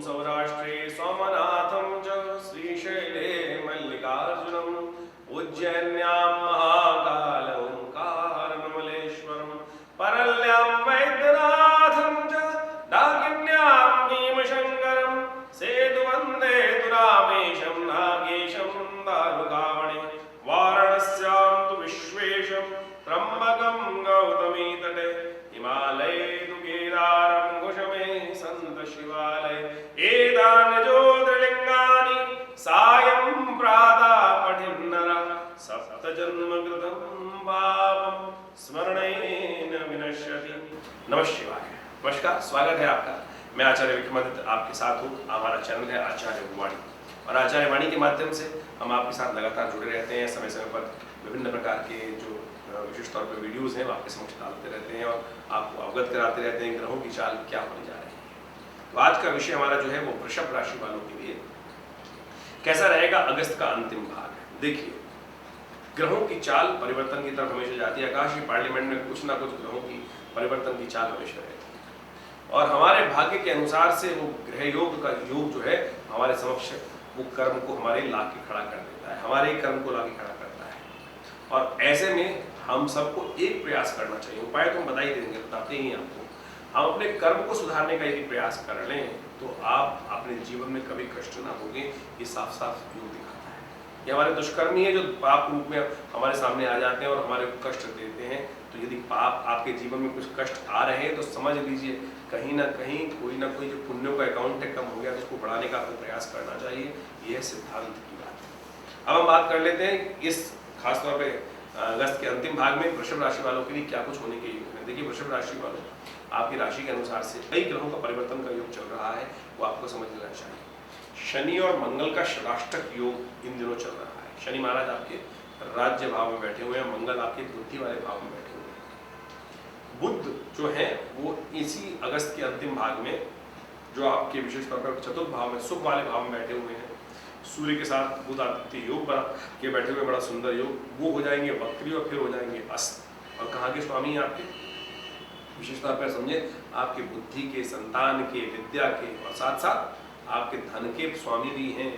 सौराष्ट्रे सोमनाथं च श्रीशैले मल्लिकार्जुनं उज्जैन्यां महाकालं ओंकारमलेश्वरं परल्यां वैद्यनाथं च डाकिन्यां भीमशङ्करं सेतुवन्दे दुरामेशं नागेशं दारुकावणे वाराणस्यां तु विश्वेशं त्र्यम्बकं गौतमी तटे हिमालये तु केदारं घुषमे सन्त शिवालय एतानि ज्योतिर्लिङ्गानि सायं प्रातः पठिन्नर सप्तजन्मकृतं पापं स्मरणेन विनश्यति। नमः शिवाय। नमस्कार, स्वागत है आपका। मैं आचार्य विक्रमादित्य आपके साथ हूँ। हमारा चैनल है आचार्य वाणी और आचार्य वाणी के माध्यम से हम आपके साथ लगातार जुड़े रहते हैं। समय समय पर विभिन्न प्रकार के जो विशेष तौर पर वीडियोस हैं वो आपके समक्ष डालते रहते हैं और आपको अवगत कराते रहते हैं ग्रहों की चाल क्या होने जा रही है। तो आज का विषय हमारा जो है वो वृषभ राशि वालों के लिए कैसा रहेगा अगस्त का अंतिम भाग। देखिए, ग्रहों की चाल परिवर्तन की तरफ हमेशा जाती है। आकाशीय पार्लियामेंट में कुछ ना कुछ ग्रहों की परिवर्तन की चाल हमेशा रहती है और हमारे भाग्य के अनुसार से वो ग्रह योग का योग जो है हमारे समक्ष वो कर्म को हमारे ला के खड़ा कर देता है, हमारे कर्म को ला के खड़ा करता है। और ऐसे में हम सबको एक प्रयास करना चाहिए। उपाय तो हम बता ही देंगे, बताते ही आपको। हम अपने कर्म को सुधारने का यदि प्रयास कर लें तो आप अपने जीवन में कभी कष्ट ना होंगे। ये साफ साफ योग दिखाता है। ये हमारे दुष्कर्मी है जो पाप रूप में हमारे सामने आ जाते हैं और हमारे को कष्ट देते हैं। तो यदि पाप आपके जीवन में कुछ कष्ट आ रहे हैं तो समझ लीजिए कहीं ना कहीं कोई ना कोई जो पुण्यों का अकाउंट है कम हो गया, तो उसको बढ़ाने का आपको प्रयास करना चाहिए। यह सिद्धांत की बात है। अब हम बात कर लेते हैं इस खासतौर पर अगस्त के अंतिम भाग में वृषभ राशि वालों के लिए क्या कुछ होने के योग है। देखिए, वृषभ राशि वालों आपकी राशि के अनुसार से कई ग्रहों का परिवर्तन का योग चल रहा है, वो आपको समझ लेना चाहिए। शनि और मंगल का षडाष्टक योग इन दिनों चल रहा है। शनि महाराज आपके राज्य भाव में बैठे हुए हैं, मंगल आपके बुद्धि वाले भाव में बैठे हुए हैं। बुध जो है वो इसी अगस्त के अंतिम भाग में जो आपके विशेष तौर पर चतुर्थ भाव में सुख वाले भाव में बैठे हुए हैं। सूर्य के साथ बुध आदित्य योग बना के बैठे हुए, बड़ा सुंदर योग। वो हो जाएंगे वक्री और फिर हो जाएंगे अस्त। और कहाँ के स्वामी हैं आपके? विशेष तौर पर समझे आपके बुद्धि के, संतान के, विद्या के और साथ साथ आपके धन के स्वामी भी हैं।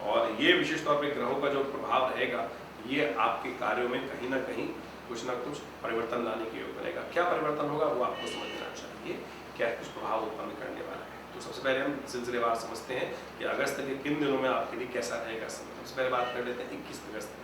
और ये विशेष तौर पर ग्रहों का जो प्रभाव रहेगा ये आपके कार्यों में कहीं ना कहीं कुछ ना कुछ परिवर्तन लाने के योग बनेगा। क्या परिवर्तन होगा वो आपको समझ लेना चाहिए, क्या कुछ प्रभाव उत्पन्न करने वाला है। तो सबसे पहले हम सिलसिलेवार समझते हैं कि अगस्त के किन दिनों में आपके लिए कैसा रहेगा समय। सबसे पहले बात कर लेते हैं 21 अगस्त की।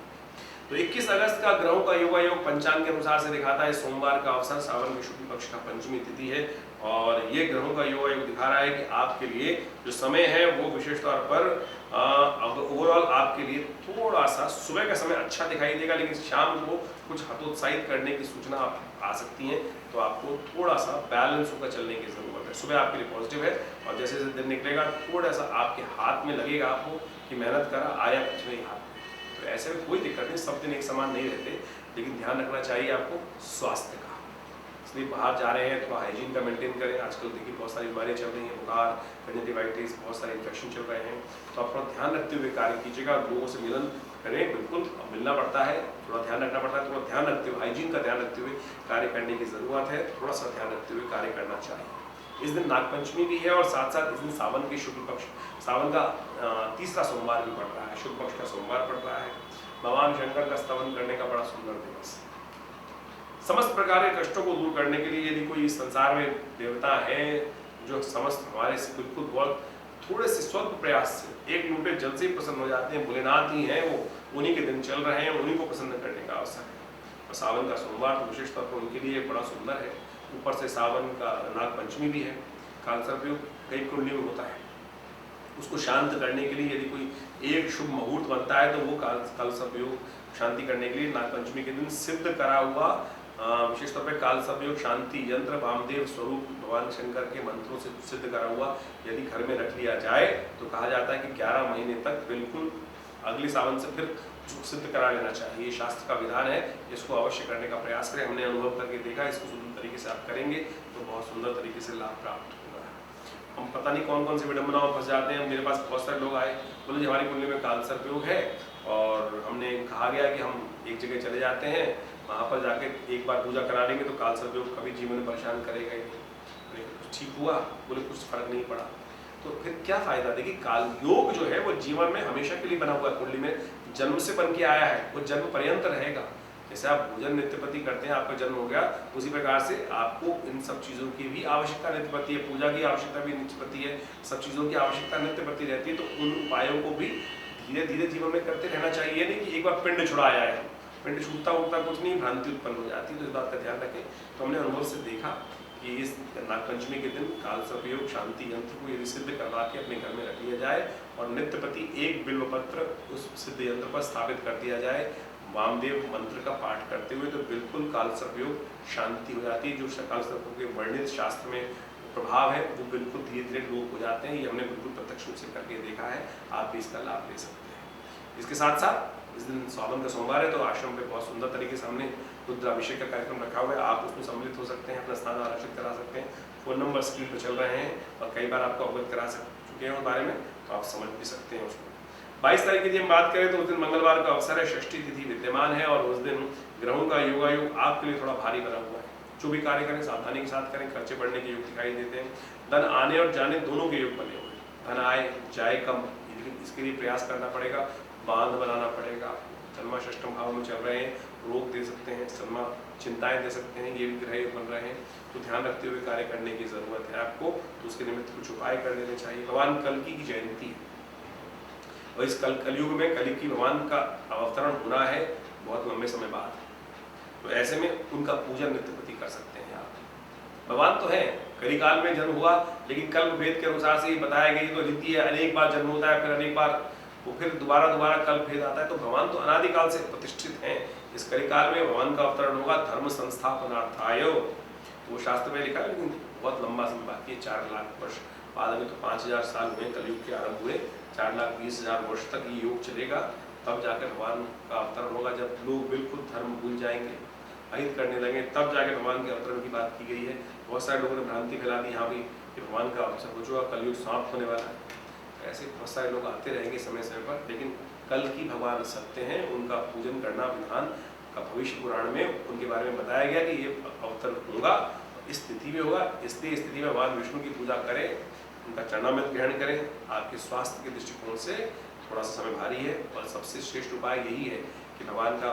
तो 21 अगस्त का ग्रहों का योगायोग पंचांग के अनुसार से दिखाता है सोमवार का अवसर, सावन के शुक्ल पक्ष का पंचमी तिथि है। और ये ग्रहों का योगायोग दिखा रहा है कि आपके लिए जो समय है वो विशेष तौर पर ओवरऑल आपके लिए थोड़ा सा सुबह का समय अच्छा दिखाई देगा, लेकिन शाम को कुछ हतोत्साहित करने की सूचना आ सकती है। तो आपको थोड़ा सा बैलेंस होकर चलने की जरूरत है। सुबह आपके लिए पॉजिटिव है और जैसे जैसे दिन निकलेगा थोड़ा सा आपके हाथ में लगेगा आपको कि मेहनत करा आया कुछ नहीं हाथ में। तो ऐसे में कोई दिक्कत नहीं, सब दिन एक समान नहीं रहते, लेकिन ध्यान रखना चाहिए आपको स्वास्थ्य का। इसलिए बाहर जा रहे हैं तो हाइजीन का मेंटेन करें। आजकल देखिए बहुत सारी बीमारियां चल रही हैं, बुखार, कंजक्टिवाइटिस, बहुत सारे इन्फेक्शन चल रहे हैं। तो अपना ध्यान रखते हुए कार्य कीजिएगा। लोगों से मिलन करें, बिल्कुल मिलना पड़ता है, थोड़ा ध्यान रखना पड़ता है। थोड़ा ध्यान रखते हुए, हाइजीन का ध्यान रखते हुए कार्य करने की जरूरत है। थोड़ा सा ध्यान रखते हुए कार्य करना चाहिए। इस दिन नागपंचमी भी है और साथ साथ इस दिन सावन के शुक्ल पक्ष, सावन का तीसरा सोमवार भी पड़ रहा है, शुक्ल पक्ष का सोमवार पड़ रहा है। भगवान शंकर का स्तवन करने का बड़ा सुंदर दिवस है। समस्त प्रकार के कष्टों को दूर करने के लिए यदि कोई इस संसार में देवता है जो समस्त हमारे से बिल्कुल बहुत थोड़े से स्वल्प प्रयास से एक लूटे जल से प्रसन्न हो जाते हैं, भोलेनाथ ही हैं वो। उन्हीं के दिन चल रहे हैं, उन्हीं को प्रसन्न करने का अवसर है। और सावन का सोमवार तो विशेष तौर पर उनके लिए बड़ा सुंदर है। ऊपर से सावन का नागपंचमी भी है। कालसर्प योग कई कुंडली में होता है, उसको शांत करने के लिए यदि कोई एक शुभ मुहूर्त बनता है तो वो कालसर्प योग शांति करने के लिए नागपंचमी के दिन सिद्ध करा हुआ विशेष तौर पर कालसर्प योग शांति यंत्र वामदेव स्वरूप भगवान शंकर के मंत्रों से सिद्ध करा हुआ यदि घर में रख लिया जाए तो कहा जाता है कि 11 महीने तक बिल्कुल अगले सावन से फिर सिद्ध करा लेना चाहिए। ये शास्त्र का विधान है, इसको अवश्य करने का प्रयास करें। हमने अनुभव करके देखा, इसको सुंदर तरीके से आप करेंगे तो बहुत सुंदर तरीके से लाभ प्राप्त होगा। हम पता नहीं कौन कौन से विडंबनाओं में फंस जाते हैं। मेरे पास बहुत सारे लोग आए, बोले जी हमारी कुंडली में कालसर्प योग है और हमने कहा गया कि हम एक जगह चले जाते हैं, वहाँ पर जाके एक बार पूजा करा लेंगे तो कालसर्प योग कभी जीवन में परेशान करेगा ही नहीं। कुछ ठीक हुआ? बोले कुछ फर्क नहीं पड़ा। तो फिर क्या फायदा? देखिए काल योग जो है वो जीवन में हमेशा के लिए बना हुआ है, कुंडली में जन्म से बन के आया है, वो जन्म पर्यंत रहेगा। जैसे आप भोजन नित्यपति करते हैं, आपका जन्म हो गया, उसी प्रकार से आपको इन सब चीज़ों की भी आवश्यकता नित्यपति है, पूजा की आवश्यकता भी नित्यपति है, सब चीज़ों की आवश्यकता नित्यपति रहती है। तो उन उपायों को भी धीरे धीरे जीवन में करते रहना चाहिए। नहीं कि एक बार पिंड छुड़ाया है, पिंड छूटता उठता कुछ नहीं, भ्रांति उत्पन्न हो जाती। तो इस बात का ध्यान रखें। तो हमने अनुभव से देखा कि इस नागपंचमी के दिन काल सर्पयोग शांति यंत्र को यदि सिद्ध करवा के अपने घर में रख लिया जाए और नित्यपति एक बिल्व पत्र उस सिद्ध यंत्र पर स्थापित कर दिया जाए वामदेव मंत्र का पाठ करते हुए, तो बिल्कुल काल सर्पयोग शांति हो जाती है। जो काल सर्पयोग के वर्णित शास्त्र में प्रभाव है वो बिल्कुल धीरे धीरे लोप हो जाते हैं। ये हमने बिल्कुल प्रत्यक्ष रूप से करके देखा है, आप भी इसका लाभ ले सकते हैं। इसके साथ साथ इस दिन सावन का सोमवार है, तो आश्रम पे बहुत सुंदर तरीके से हमने रुद्राभिषेक का कार्यक्रम रखा हुआ है। आप उसमें सम्मिलित हो सकते हैं, अपना स्थान आरक्षित करा सकते हैं। फोन नंबर स्क्रीन पर चल रहे हैं और कई बार आपको अवगत करा चुके हैं उस बारे में, तो आप समझ भी सकते हैं उसको। 22 तारीख की हम बात करें तो उस दिन मंगलवार का अवसर है, षष्ठी तिथि विद्यमान है और उस दिन ग्रहों का योगायोग आपके लिए थोड़ा भारी बना हुआ है। जो भी कार्य करें सावधानी के साथ करें, खर्चे बढ़ने के योग दिखाई देते हैं। धन आने और जाने दोनों के योग बने हुए हैं, धन आए जाए कम, लेकिन इसके लिए प्रयास करना पड़ेगा, बांध बनाना पड़ेगा। जन्मा षष्टम भाव में चल रहे हैं, रोग दे सकते हैं, जन्मा चिंताएं दे सकते हैं, ये भी ग्रह बन रहे हैं। तो ध्यान रखते हुए कार्य करने की जरूरत है आपको। तो उसके निमित्त कुछ उपाय कर लेने चाहिए। भगवान कल्कि की जयंती है और इस कलयुग में कल्कि भगवान का अवतरण होना है बहुत लंबे समय बाद। तो ऐसे में उनका पूजन नित्यपति कर सकते हैं आप। भगवान तो है, कलिकाल में जन्म हुआ, लेकिन कल्प भेद के अनुसार से ये बताया गया तो रीति है, अनेक बार जन्म होता है, फिर अनेक बार वो फिर दोबारा कल्प भेद आता है। तो भगवान तो अनादिकाल से प्रतिष्ठित हैं। इस कलिकाल में भगवान का अवतरण होगा धर्म संस्थापनार्थाय, वो शास्त्र में लिखा है, लेकिन बहुत लंबा समय बाकी है, 4 लाख वर्ष बाद। अभी तो 5000 साल हुए कलयुग के आरंभ हुए, 4,20,000 वर्ष तक ये योग चलेगा। तब जाकर भगवान का अवतरण होगा, जब लोग बिल्कुल धर्म भूल जाएंगे, अहित करने लगे, तब जाके भगवान के अवतरण की बात की गई है। बहुत सारे लोगों ने भ्रांति फैला दी यहाँ भी कि भगवान का अवसर हो चुका, कलयुग समाप्त होने वाला है। ऐसे बहुत सारे लोग आते रहेंगे समय समय पर, लेकिन कल की भगवान सत्य हैं, उनका पूजन करना विधान का भविष्य पुराण में उनके बारे में बताया गया कि ये अवतरण होगा, इस तिथि में होगा। इसलिए इस तिथि में भगवान विष्णु की पूजा करें, उनका चरणामृत ग्रहण करें। आपके स्वास्थ्य के दृष्टिकोण से थोड़ा सा समय भारी है और सबसे श्रेष्ठ उपाय यही है कि भगवान का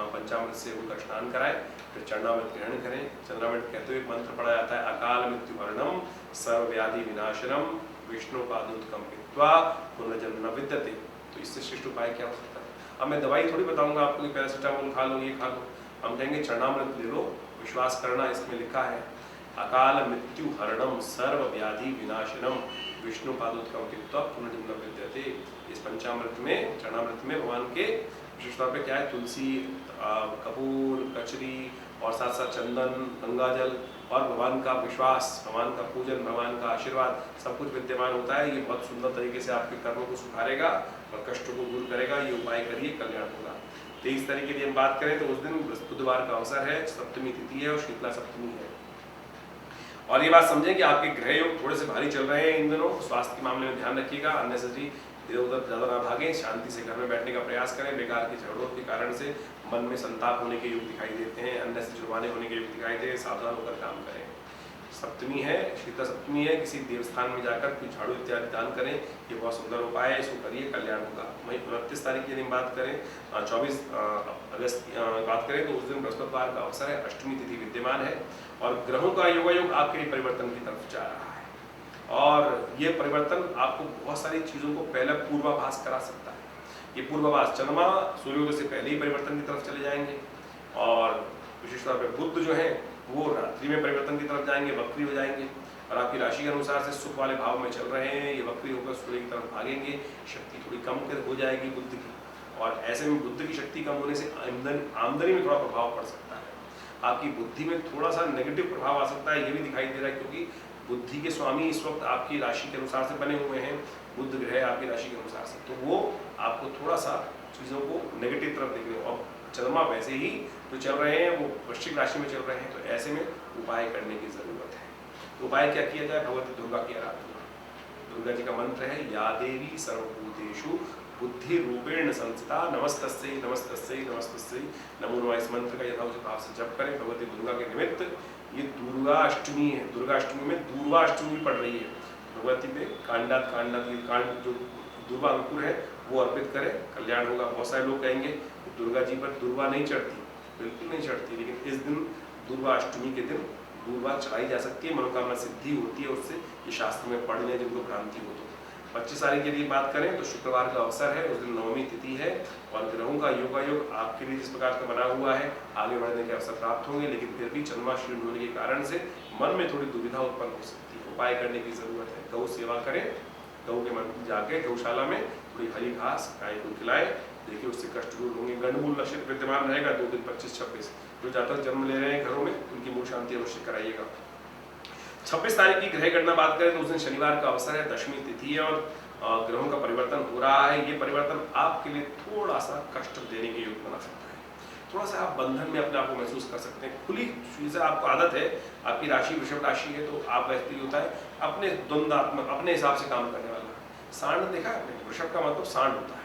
पंचामृत से उनका स्नान कराएं, फिर चरणामृत ग्रहण करें। चरणामृत कहते हुए मंत्र पढ़ा जाता है, अकाल मृत्यु हरणम सर्वव्याधि विनाशनम विष्णु पादुत्कम पित्वा पुनर्जन्म न विद्यते। तो इससे श्रेष्ठ उपाय क्या हो सकता है? अब मैं दवाई थोड़ी बताऊंगा आपको कि पैरासीटामोल खा लो, ये खा लो। हम कहेंगे चरणामृत ले लो, विश्वास करना, इसमें लिखा है अकाल मृत्यु हरणम सर्व व्याधि विनाशनम विष्णु पादोत्कम पित्वा पुनर्जन्म न विद्यते। इस पंचामृत में, चरणामृत में भगवान के विशेष तौर पे क्या है, तुलसी, कपूर, कचरी और साथ साथ चंदन, गंगाजल और भगवान का विश्वास, भगवान का पूजन, भगवान का आशीर्वाद सब कुछ विद्यमान होता है। ये बहुत सुंदर तरीके से आपके कर्मों को सुधारेगा और कष्टों को दूर करेगा। ये उपाय करिए, कल्याण होगा। 23 तारीख की हम बात करें तो उस दिन बुधवार का अवसर है, सप्तमी तिथि है और शीतला सप्तमी है। और ये बात समझें कि आपके ग्रह योग थोड़े से भारी चल रहे हैं इन दिनों। स्वास्थ्य के मामले में ध्यान रखिएगा, अननेसेसरी इधर उधर ज़्यादा ना भागें, शांति से घर में बैठने का प्रयास करें। बेकार की झगड़ों के कारण से मन में संताप होने के योग दिखाई देते हैं, अननेसेसरी जुर्माने होने के योग दिखाई देते हैं, सावधान होकर काम करें। सप्तमी है, शीतला सप्तमी है, किसी देवस्थान में जाकर कुछ झाड़ू इत्यादि दान करें, ये बहुत सुंदर उपाय है, इसको करिए, कल्याण होगा। वहीं 29 तारीख की यदि बात करें, 24 अगस्त की बात करें तो उस दिन बृहस्पतिवार का अवसर है, अष्टमी तिथि विद्यमान है और ग्रहों का योगायोग आपके परिवर्तन की तरफ जा रहा है। और ये परिवर्तन आपको बहुत सारी चीज़ों को पहले पूर्वाभास करा सकता है। ये पूर्वाभास, चंद्रमा सूर्योदय से पहले ही परिवर्तन की तरफ चले जाएंगे और विशेष तौर पर बुध जो है वो रात्रि में परिवर्तन की तरफ जाएंगे, वक्री हो जाएंगे और आपकी राशि के अनुसार से सुख वाले भाव में चल रहे हैं, ये वक्री होकर सूर्य की तरफ भागेंगे, शक्ति थोड़ी कम हो जाएगी बुद्ध की। और ऐसे में बुद्ध की शक्ति कम होने से आमदनी में थोड़ा प्रभाव पड़ सकता है, आपकी बुद्धि में थोड़ा सा नेगेटिव प्रभाव आ सकता है, ये भी दिखाई दे रहा है। क्योंकि बुद्धि के स्वामी इस वक्त आपकी राशि के अनुसार से बने हुए हैं, बुध ग्रह आपकी राशि के अनुसार से, तो वो आपको थोड़ा सा चीज़ों को नेगेटिव तरफ देख रहे हो। और चंद्रमा वैसे ही जो चल रहे हैं वो वृश्चिक राशि में चल रहे हैं, तो ऐसे में उपाय करने की जरूरत है। तो उपाय क्या किया जाए? भगवती दुर्गा की आराधना। दुर्गा जी का मंत्र है, या देवी सर्वभूतेषु बुद्धि रूपेण संस्थिता नमस्तस्यै नमस्तस्यै नमस्तस्यै नमो नमः। इस मंत्र का यथाउचित भाव से जप करें भगवती दुर्गा के निमित्त। ये दुर्गाष्टमी है, दुर्गाष्टमी में दूर्वाष्टमी भी पड़ रही है, भगवती पे कांडात ये कांड जो दुर्वा अंकुर है वो अर्पित करें, कल्याण होगा। बहुत सारे लोग कहेंगे कि दुर्गा जी पर दुर्वा नहीं चढ़ती, बिल्कुल नहीं चढ़ती, लेकिन इस दिन दुर्वा अष्टमी के दिन दुर्वा चढ़ाई जा सकती है, मनोकामना सिद्धि होती है उससे, ये शास्त्र में पढ़ लें जिनको भ्रांति हो तो। 25 तारीख की यदि बात करें तो शुक्रवार का अवसर है, उस दिन नवमी तिथि है और ग्रहों का योगायोग आपके लिए जिस प्रकार का बना हुआ है आगे बढ़ने के अवसर प्राप्त होंगे, लेकिन फिर भी जन्माष्टमी होने के कारण से मन में थोड़ी दुविधा उत्पन्न हो सकती है। उपाय करने की जरूरत है, गौ सेवा करें, गौ के मन जाके गौशाला में थोड़ी हरी घास गाय को खिलाएं, देखिए उससे कष्ट दूर होंगे। गंडमूल नक्षत्र विद्यमान रहेगा 2 दिन 25-26, जो जातक जन्म ले रहे हैं घरों में उनकी मूल शांति अवश्य कराइएगा। 26 तारीख की ग्रह गणना बात करें तो उस दिन शनिवार का अवसर है, दशमी तिथि है और ग्रहों का परिवर्तन हो रहा है। ये परिवर्तन आपके लिए थोड़ा सा कष्ट देने के योग बना सकता है, थोड़ा सा आप बंधन में अपने आप को महसूस कर सकते हैं। खुली चीज़ है, आपको आदत है, आपकी राशि वृषभ राशि है तो आप व्यक्ति होता है अपने द्वंद्वात्मक अपने हिसाब से काम करने वाला। सांड देखा है आपने, वृषभ का मतलब सांड होता है।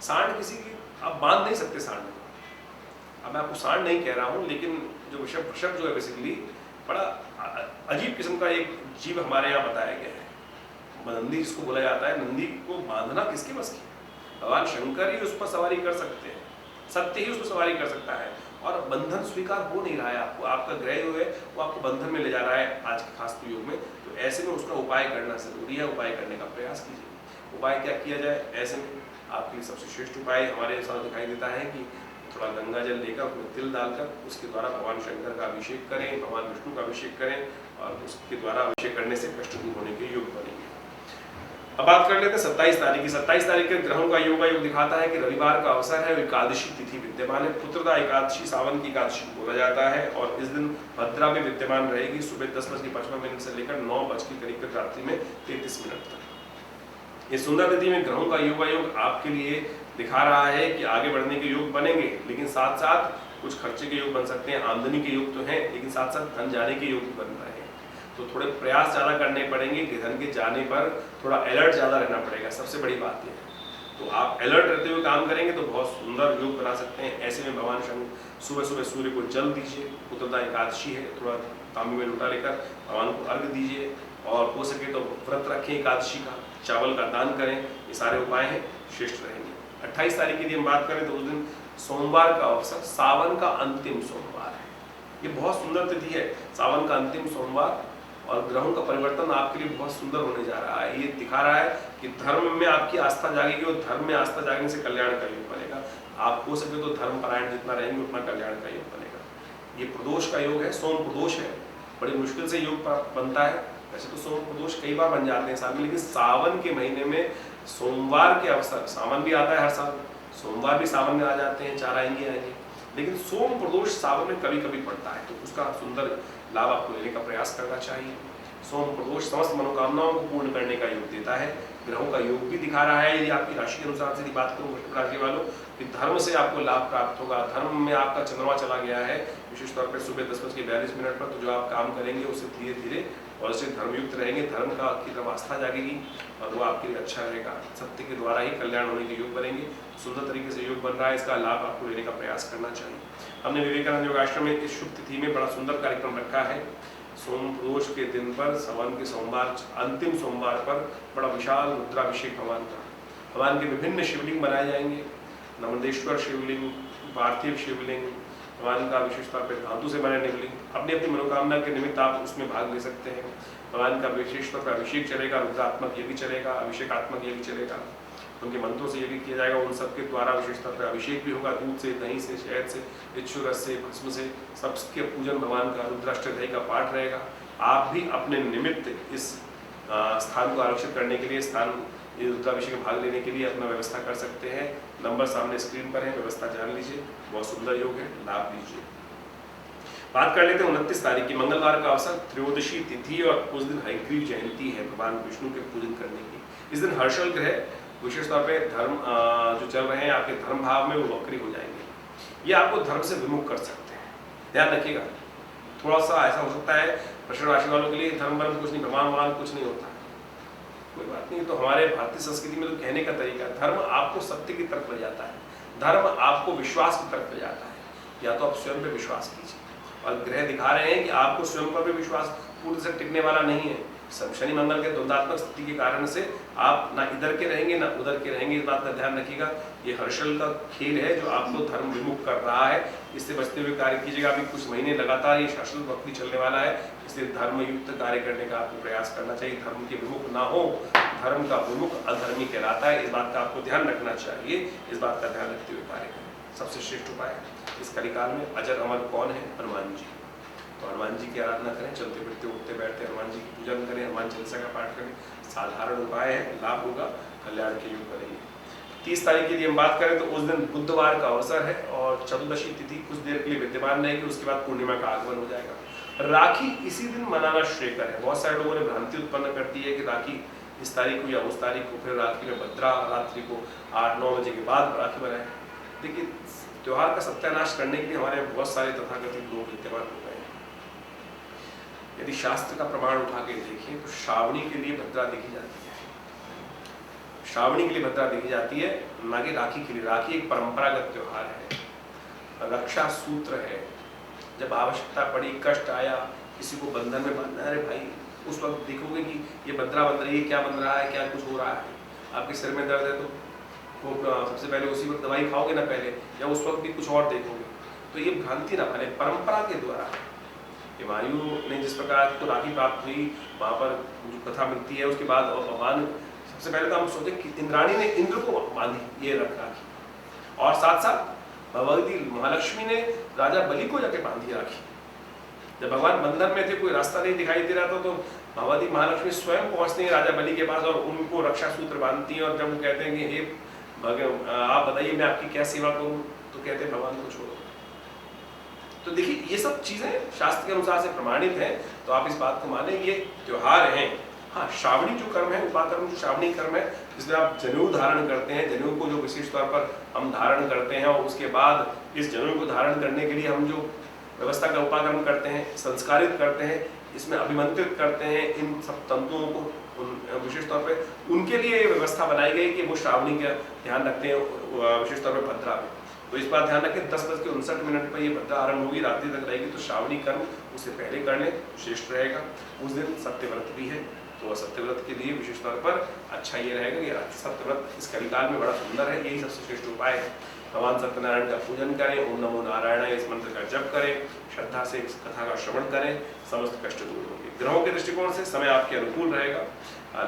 सांड किसी की आप बांध नहीं सकते सांड को। अब मैं आपको सांड नहीं कह रहा हूँ, लेकिन जो वृषभ जो है बेसिकली बड़ा अजीब किस्म का एक जीव हमारे यहाँ बताया गया है। नंदी जिसको बोला जाता है, नंदी को बांधना किसके बस की? भगवान शंकर ही उस पर सवारी कर सकते हैं, सत्य ही उस पर सवारी कर सकता है और बंधन स्वीकार हो नहीं रहा है आपको। आपका ग्रह जो है वो आपको बंधन में ले जा रहा है आज के खास योग में, तो ऐसे में उसका उपाय करना जरूरी है। उपाय करने का प्रयास कीजिए। उपाय क्या किया जाए ऐसे में? आपके लिए सबसे श्रेष्ठ उपाय हमारे साथ दिखाई देता है कि थोड़ा गंगा जल लेकर उसमें तिल डालकर उसके द्वारा भगवान शंकर का अभिषेक करें, भगवान विष्णु का अभिषेक करें और उसके द्वारा अभिषेक करने से कष्ट दूर होने के योग बनेंगे। अब बात कर लेते हैं 27 तारीख की। 27 तारीख के ग्रहों का योग दिखाता है कि रविवार का अवसर है, एकादशी तिथि विद्यमान है। पुत्रदा एकादशी, सावन की एकादशी बोला जाता है और इस दिन भद्रा में विद्यमान रहेगी सुबह 10:55 से लेकर 9 करीब रात्रि में 33 मिनट तक। इस सुंदर तिथि में ग्रहों का योग आपके लिए दिखा रहा है कि आगे बढ़ने के योग बनेंगे, लेकिन साथ साथ कुछ खर्चे के योग बन सकते हैं। आमदनी के योग तो हैं, लेकिन साथ साथ धन जाने के योग भी बन रहे हैं, तो थोड़े प्रयास ज़्यादा करने पड़ेंगे कि धन के जाने पर थोड़ा अलर्ट ज़्यादा रहना पड़ेगा। सबसे बड़ी बात यह है, तो आप अलर्ट रहते हुए काम करेंगे तो बहुत सुंदर योग बना सकते हैं। ऐसे में भगवान शंकर सुबह सुबह सूर्य को जल दीजिए, पुत्रदा एकादशी है, थोड़ा तांबे में लोटा लेकर भगवान को अर्घ दीजिए और हो सके तो व्रत रखें एकादशी का, चावल का दान करें। ये सारे उपाय हैं, श्रेष्ठ रहेंगे। 28 तारीख की हम बात करें तो उस दिन सोमवार का अवसर, सावन का अंतिम सोमवार है। ये बहुत सुंदर तिथि है, सावन का अंतिम सोमवार, और ग्रहों का परिवर्तन आपके लिए बहुत सुंदर होने जा रहा है। ये दिखा रहा है कि धर्म में आपकी आस्था जागेगी और धर्म में आस्था जागने से कल्याण का योग बनेगा। आप हो सके तो धर्म परायण जितना रहेंगे उतना कल्याण का योग बनेगा। ये प्रदोष का योग है, सोम प्रदोष है, बड़ी मुश्किल से योग बनता है। वैसे तो सोम प्रदोष कई बार बन जाते हैं साल में, लेकिन सावन के महीने में सोमवार के अवसर, सावन भी आता है हर साल, सोमवार भी सावन में आ जाते हैं, 4 आएंगे, लेकिन सोम प्रदोष सावन में कभी कभी पड़ता है, तो उसका सुंदर लाभ आपको लेने का प्रयास करना चाहिए। सोम प्रदोष समस्त मनोकामनाओं को पूर्ण करने का योग देता है। ग्रहों का योग भी दिखा रहा है। यदि आपकी राशि के अनुसार से बात करूं वृषभ राशि वालों, कि धर्म से आपको लाभ प्राप्त होगा। धर्म में आपका चंद्रमा चला गया है विशेष तौर पर सुबह 10:42 पर, तो जो आप काम करेंगे उससे धीरे धीरे और उससे धर्मयुक्त रहेंगे, धर्म का की तरफ आस्था जागेगी और वो आपके लिए अच्छा रहेगा। सत्य के द्वारा ही कल्याण होने के योग बनेंगे। सुंदर तरीके से योग बन रहा है, इसका लाभ आपको लेने का प्रयास करना चाहिए। हमने विवेकानंद योगाश्रम में इस शुभ तिथि में बड़ा सुंदर कार्यक्रम रखा है। सोम प्रदोष के दिन पर, सावन के सोमवार अंतिम सोमवार पर बड़ा विशाल रुद्राभिषेक भगवान के विभिन्न शिवलिंग बनाए जाएंगे। नर्मदेश्वर शिवलिंग, पार्थिव शिवलिंग, भगवान का विशेष तौर पर धातु से बने शिवलिंग, अपनी अपनी मनोकामना के निमित्त आप उसमें भाग ले सकते हैं। भगवान का विशेष तौर पर अभिषेक चलेगा, रुद्रात्मक यज्ञ चलेगा, अभिषेकात्मक यज्ञ चलेगा, उनके मंत्रों से यज्ञ किया जाएगा। उन सबके द्वारा विशेष तौर पर अभिषेक भी होगा, दूध से, दही से, शहद से, इच्छुरस से, भस्म से, सबके पूजन भगवान का रुद्राष्टध्यायी का पाठ रहेगा। आप भी अपने निमित्त इस स्थान को आरक्षित करने के लिए, स्थान रुद्राभिषेक में भाग लेने के लिए अपना व्यवस्था कर सकते हैं। नंबर सामने स्क्रीन पर है, व्यवस्था जान लीजिए। बहुत सुंदर योग है, लाभ लीजिए। बात कर लेते हैं 29 तारीख की, मंगलवार का अवसर, त्रयोदशी तिथि और उस दिन हयग्रीव जयंती है भगवान विष्णु के पूजन करने की। इस दिन हर्षल ग्रह विशेष तौर पे धर्म जो चल रहे हैं आपके धर्म भाव में, वो वक्री हो जाएंगे। ये आपको धर्म से विमुख कर सकते हैं, ध्यान रखिएगा। थोड़ा सा ऐसा हो सकता है वृषभ राशि वालों के लिए धर्म वर्म कुछ नहीं, भगवान कुछ नहीं होता, कोई बात नहीं। तो हमारे भारतीय संस्कृति में तो कहने का तरीका है, धर्म आपको सत्य की तरफ ले जाता है, धर्म आपको विश्वास की तरफ ले जाता है। या तो आप स्वयं पे विश्वास कीजिए, और ग्रह दिखा रहे हैं कि आपको स्वयं पर भी विश्वास पूर्ण से टिकने वाला नहीं है, शनि मंगल के द्वंद्वात्मक स्थिति के कारण से आप ना इधर के रहेंगे ना उधर के रहेंगे, इस बात का ध्यान रखिएगा। ये हर्षल का खेल है जो आपको धर्म विमुख कर रहा है, इससे बचते हुए कार्य कीजिएगा। अभी कुछ महीने लगातार ये हर्षल वक्त भी चलने वाला है, इसलिए धर्म युक्त कार्य करने का आपको प्रयास करना चाहिए। धर्म के विमुख ना हो, धर्म का विमुख अधर्मी कहलाता है, इस बात का आपको ध्यान रखना चाहिए। इस बात का ध्यान रखते हुए कार्य करें। सबसे श्रेष्ठ उपाय इस कलिकाल में अजर अमर कौन है? हनुमान जी। तो हनुमान जी की आराधना करें, चलते फिरते उठते बैठते हनुमान जी की पूजन करें, हनुमान चालीसा का पाठ करें। साधारण उपाय है, लाभ होगा, कल्याण के योग करेंगे। 30 तारीख की यदि हम बात करें तो उस दिन बुधवार का अवसर है और चतुर्दशी तिथि कुछ देर के लिए विद्यमान रहेगी, उसके बाद पूर्णिमा का आगमन हो जाएगा। राखी इसी दिन मनाना श्रेयकर है। बहुत सारे लोगों ने भ्रांति उत्पन्न करती है कि राखी इस तारीख को या उस तारीख को, फिर राखी में भद्रा रात्रि को 8-9 बजे के बाद राखी बनाए। देखिए, त्योहार का सत्यानाश करने के लिए हमारे बहुत सारे तथाकथित लोग विद्यमान हो गए हैं। यदि शास्त्र का प्रमाण उठा के देखें तो श्रावणी के लिए भद्रा देखी जाती है, श्रावणी के लिए भद्रा देखी जाती है, ना कि राखी के लिए। राखी एक परंपरागत त्योहार है, रक्षा सूत्र है। जब आवश्यकता पड़ी, कष्ट आया, किसी को बंधन में बांधना, अरे भाई उस वक्त देखोगे कि ये भद्रा बंध रही है, क्या बंध रहा है, क्या कुछ हो रहा है। आपके सिर में दर्द है तो वो सबसे पहले उसी वक्त दवाई खाओगे ना पहले, या उस वक्त भी कुछ और देखोगे। तो ये भ्रांति ना बने, परंपरा के द्वारा हिमायू ने जिस प्रकार को राखी प्राप्त हुई, वहाँ पर जो कथा मिलती है, उसके बाद भगवान सबसे पहले तो हम सोचे कि इंद्राणी ने इंद्र को बांधी ये राखी, और साथ साथ भगवती महालक्ष्मी ने राजा बलि को जाके बांधी राखी। जब भगवान बंधन में थे, कोई रास्ता नहीं दिखाई दे रहा था, तो भगवती महालक्ष्मी स्वयं पहुंचती है राजा बलि के पास और उनको रक्षा सूत्र बांधती हैं। और जब वो कहते हैं कि हे आप बताइए मैं आपकी क्या सेवा करूं, तो कहते हैं भगवान को छोड़ो। तो देखिए, ये सब चीजें शास्त्र के अनुसार से प्रमाणित हैं, तो आप इस बात को माने, ये त्योहार हैं। हाँ, श्रावणी जो कर्म है, उपाकर्म जो श्रावणी कर्म है, जिसमें आप जनेऊ धारण करते हैं, जनेऊ को जो विशेष तौर पर हम धारण करते हैं, और उसके बाद इस जनेऊ को धारण करने के लिए हम जो व्यवस्था का उपाकर्म करते हैं, संस्कारित करते हैं, इसमें अभिमंत्रित करते हैं इन सब तंतुओं को, विशेष तौर पे उनके लिए व्यवस्था बनाई गई कि वो श्रावणी का ध्यान रखते हैं, विशेष तौर पर भद्रा में। तो इस बात ध्यान रखें, 10:59 पर ये भद्रा आरंभ होगी, रात्रि तक रहेगी। तो श्रावणी कर्म उससे पहले कर लें, श्रेष्ठ रहेगा। उस दिन सत्यव्रत भी है, तो सत्यव्रत के लिए विशेष तौर पर अच्छा ये रहेगा कि सत्यव्रत इस कलिकाल में बड़ा सुंदर है, यही सबसे श्रेष्ठ उपाय है। भगवान सत्यनारायण का पूजन करें, ओम नमो नारायण इस मंत्र का जप करें, श्रद्धा से इस कथा का श्रवण करें, समस्त कष्ट दूर होंगे। ग्रहों के दृष्टिकोण से समय आपके अनुकूल रहेगा,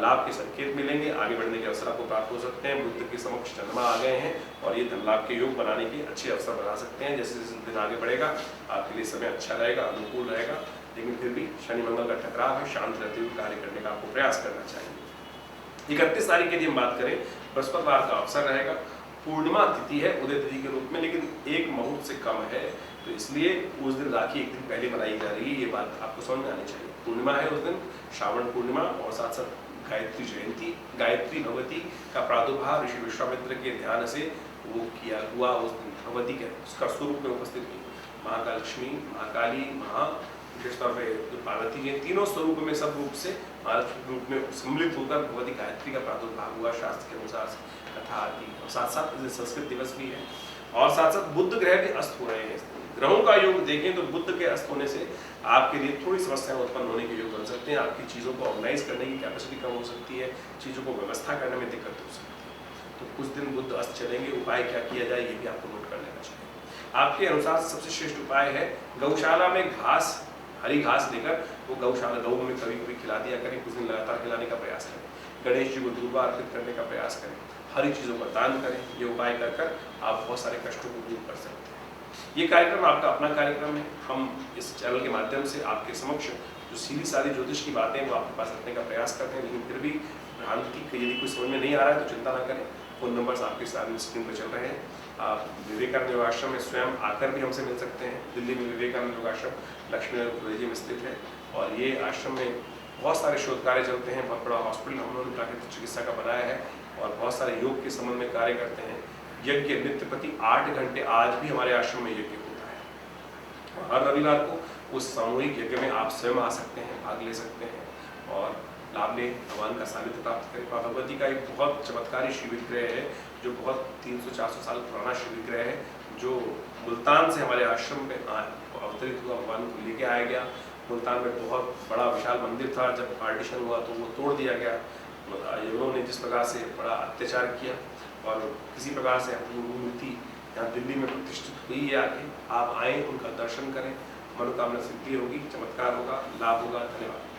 लाभ के संकेत मिलेंगे, आगे बढ़ने के अवसर आपको प्राप्त हो सकते हैं। बुद्ध के समक्ष चंद्रमा आ गए हैं और ये धन लाभ के योग बनाने के अच्छे अवसर बना सकते हैं। जैसे जैसे दिन आगे बढ़ेगा आपके लिए समय अच्छा रहेगा, अनुकूल रहेगा, लेकिन फिर भी शनि मंगल का टकराव है, शांत रहते हुए कार्य करने का आपको प्रयास करना चाहिए। 31 तारीख की यदि हम बात करें, बृहस्पतिवार का अवसर रहेगा, पूर्णिमा तिथि है उदय तिथि के रूप में, लेकिन एक मुहूर्त से कम है, तो इसलिए उस दिन राखी एक दिन पहले मनाई जा रही है, ये बात आपको समझ में आनी चाहिए। पूर्णिमा है उस दिन, श्रावण पूर्णिमा, और साथ साथ गायत्री जयंती, गायत्री भगवती का प्रादुर्भाव ऋषि विश्वामित्र के ध्यान से वो किया हुआ, उस दिन भगवती के उसका स्वरूप में उपस्थित हुई। महालक्ष्मी, महाकाली, विशेष तौर पर पार्वती जी, तीनों स्वरूप में सब रूप से महालक्ष्मी रूप में सम्मिलित होकर भगवती गायत्री का प्रादुर्भाव हुआ, शास्त्र के अनुसार से कथा आती है। और साथ साथ संस्कृत दिवस भी है, और साथ साथ बुध ग्रह भी अस्त हो रहे हैं। ग्रहों का योग देखें तो बुध के अस्त होने से आपके लिए थोड़ी समस्याएं उत्पन्न होने के योग बन सकते हैं। आपकी चीज़ों को ऑर्गेनाइज करने की कैपेसिटी कम हो सकती है, चीज़ों को व्यवस्था करने में दिक्कत हो सकती है। तो कुछ दिन बुध अस्त चलेंगे, उपाय क्या किया जाए ये भी आपको नोट कर लेना चाहिए। आपके अनुसार सबसे श्रेष्ठ उपाय है गौशाला में घास, हरी घास लेकर वो गौशाला गौ में कभी कभी खिला दिया करें, कुछ दिन लगातार खिलाने का प्रयास करें। गणेश जी को दूर्वा अर्पित करने का प्रयास करें, हरी चीज़ों का दान करें। ये उपाय कर कर आप बहुत सारे कष्टों को दूर कर सकते हैं। ये कार्यक्रम आपका अपना कार्यक्रम है, हम इस चैनल के माध्यम से आपके समक्ष जो सीधी सादी ज्योतिष की बातें वो आपके पास रखने का प्रयास करते हैं, लेकिन फिर भी भ्रांति यदि कोई समझ में नहीं आ रहा है तो चिंता ना करें। फ़ोन नंबर्स आपके सामने स्क्रीन पर चल रहे हैं, आप विवेकानंद योगाश्रम में स्वयं आकर भी हमसे मिल सकते हैं। दिल्ली में विवेकानंद योगाश्रम लक्ष्मीनगर कॉलेज में स्थित है, और ये आश्रम में बहुत सारे शोध कार्य चलते हैं। बहुत बड़ा हॉस्पिटल हम लोगों ने प्राकृतिक चिकित्सा का बनाया है, और बहुत सारे योग के संबंध में कार्य करते हैं। यज्ञ नित्य प्रति 8 घंटे आज भी हमारे आश्रम में यज्ञ होता है, और हर रविवार को उस सामूहिक यज्ञ में आप स्वयं आ सकते हैं, भाग ले सकते हैं और लाभ ले, भगवान का सानिध्य प्राप्त करें। भगवती का एक बहुत चमत्कारी शिव विग्रह है, जो बहुत 300-400 साल पुराना शिव विग्रह है, जो मुल्तान से हमारे आश्रम में अवतरित हुआ, भगवान को लेके आया गया। मुल्तान में बहुत बड़ा विशाल मंदिर था, जब पार्टीशन हुआ तो वो तोड़ दिया गया। मुगलों ने जिस प्रकार से बड़ा अत्याचार किया और किसी प्रकार से अपनी मूर्ति यहाँ दिल्ली में प्रतिष्ठित हुई है। आके आप आएँ, उनका दर्शन करें, मनोकामना सिद्धि होगी, चमत्कार होगा, लाभ होगा। धन्यवाद।